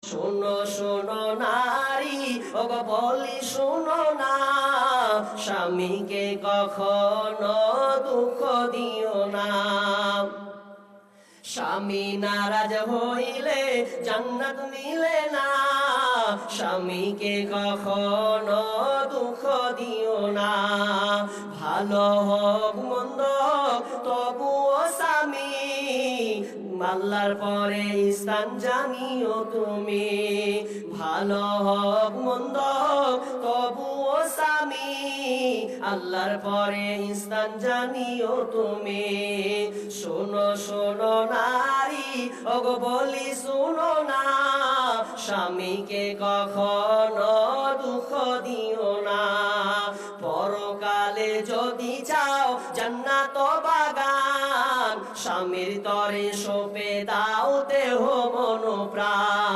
শোনো শোনো নারী, ওগো বলি শোনো না, স্বামীকে কখনো দুঃখ দিও না। স্বামী নারাজ হইলে জান্নাত মিলে না, স্বামীকে কখনো দুঃখ দিও না। ভালো হোক মন্দ তবুও স্বামী, আল্লাহর পরে স্থান জানিও তুমি। ভালো হোক মন্দ তবুও স্বামী, আল্লাহর পরে স্থান জানিও তুমি। শোনো শোনো নারী, ওগো বলি শোনো না, স্বামীকে কখনো দুঃখ দিও না। পরকালে যদি চাও জান্নাত বাগান, স্বামীর তরে সঁপে দাও দেহ মন প্রাণ।